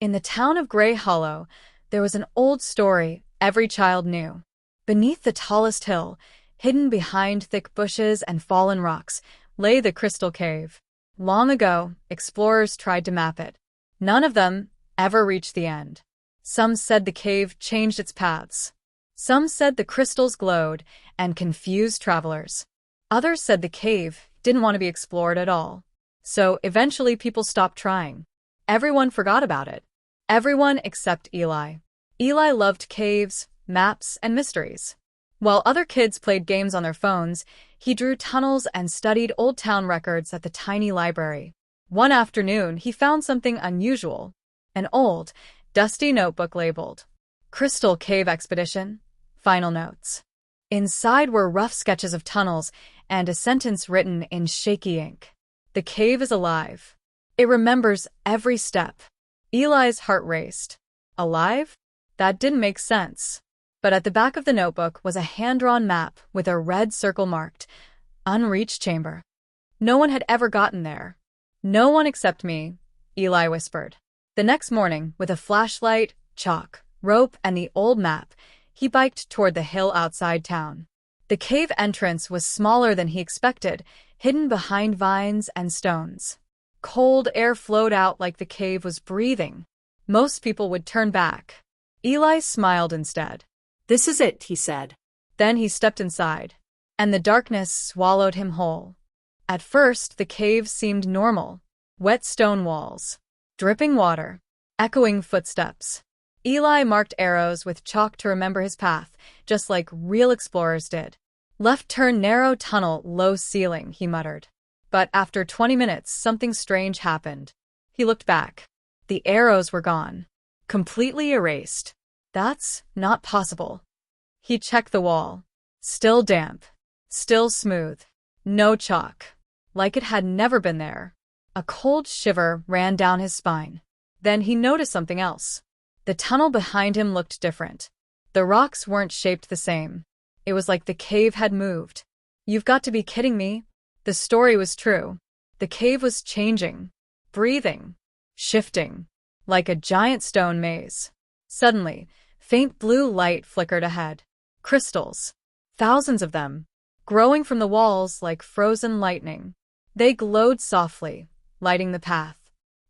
In the town of Grey Hollow, there was an old story every child knew. Beneath the tallest hill, hidden behind thick bushes and fallen rocks, lay the Crystal Cave. Long ago, explorers tried to map it. None of them ever reached the end. Some said the cave changed its paths. Some said the crystals glowed and confused travelers. Others said the cave didn't want to be explored at all. So eventually people stopped trying. Everyone forgot about it. Everyone except Eli. Eli loved caves, maps, and mysteries. While other kids played games on their phones, he drew tunnels and studied old town records at the tiny library. One afternoon, he found something unusual. An old, dusty notebook labeled, "Crystal Cave Expedition, Final Notes." Inside were rough sketches of tunnels and a sentence written in shaky ink. "The cave is alive. It remembers every step." Eli's heart raced. Alive? That didn't make sense. But at the back of the notebook was a hand-drawn map with a red circle marked, "Unreached Chamber." No one had ever gotten there. "No one except me," Eli whispered. The next morning, with a flashlight, chalk, rope, and the old map, he biked toward the hill outside town. The cave entrance was smaller than he expected, hidden behind vines and stones. Cold air flowed out like the cave was breathing. Most people would turn back. Eli smiled instead. "This is it," he said. Then he stepped inside, and the darkness swallowed him whole. At first, the cave seemed normal. Wet stone walls, dripping water, echoing footsteps. Eli marked arrows with chalk to remember his path, just like real explorers did. "Left turn, narrow tunnel, low ceiling," he muttered. But after 20 minutes, something strange happened. He looked back. The arrows were gone. Completely erased. That's not possible. He checked the wall. Still damp. Still smooth. No chalk. Like it had never been there. A cold shiver ran down his spine. Then he noticed something else. The tunnel behind him looked different. The rocks weren't shaped the same. It was like the cave had moved. "You've got to be kidding me." The story was true. The cave was changing, breathing, shifting, like a giant stone maze. Suddenly, faint blue light flickered ahead. Crystals. Thousands of them, growing from the walls like frozen lightning. They glowed softly, lighting the path.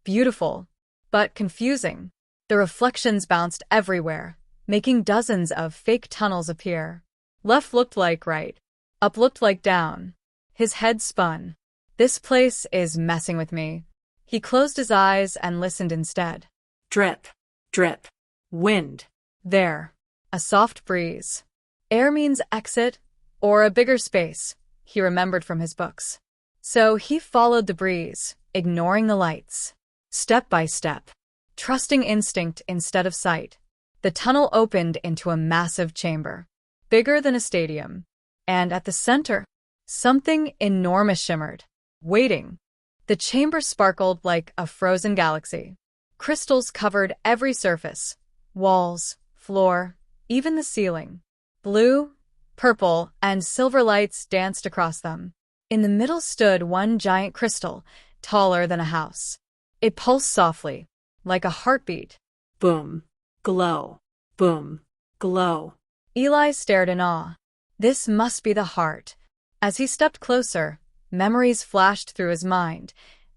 Beautiful, but confusing. The reflections bounced everywhere, making dozens of fake tunnels appear. Left looked like right. Up looked like down. His head spun. "This place is messing with me." He closed his eyes and listened instead. Drip, drip, wind. There. A soft breeze. Air means exit, or a bigger space, he remembered from his books. So he followed the breeze, ignoring the lights. Step by step. Trusting instinct instead of sight. The tunnel opened into a massive chamber. Bigger than a stadium. And at the center, something enormous shimmered. Waiting. The chamber sparkled like a frozen galaxy. Crystals covered every surface. Walls, floor, even the ceiling. Blue, purple, and silver lights danced across them. In the middle stood one giant crystal, taller than a house. It pulsed softly, like a heartbeat. Boom, glow, boom, glow. Eli stared in awe. This must be the heart. As he stepped closer, memories flashed through his mind,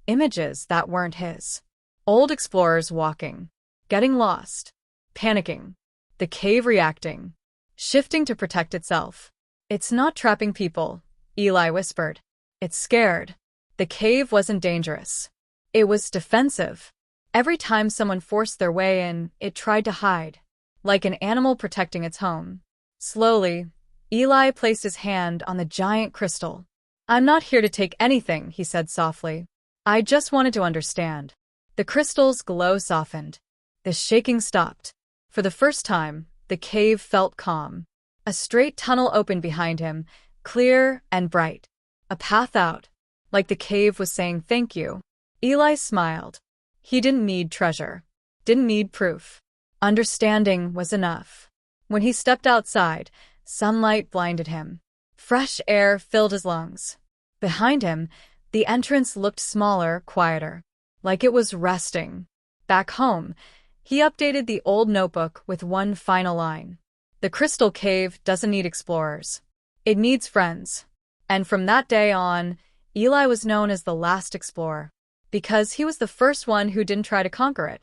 images that weren't his. Old explorers walking, getting lost, panicking, the cave reacting, shifting to protect itself. "It's not trapping people," Eli whispered. "It's scared." The cave wasn't dangerous. It was defensive. Every time someone forced their way in, it tried to hide, like an animal protecting its home. Slowly, Eli placed his hand on the giant crystal. "I'm not here to take anything," he said softly. "I just wanted to understand." The crystal's glow softened. The shaking stopped. For the first time, the cave felt calm. A straight tunnel opened behind him, clear and bright. A path out, like the cave was saying thank you. Eli smiled. He didn't need treasure. Didn't need proof. Understanding was enough. When he stepped outside, sunlight blinded him. Fresh air filled his lungs. Behind him, the entrance looked smaller, quieter, like it was resting. Back home, He updated the old notebook with one final line. The Crystal Cave doesn't need explorers. It needs friends. And from that day on, Eli was known as the last explorer, because he was the first one who didn't try to conquer it.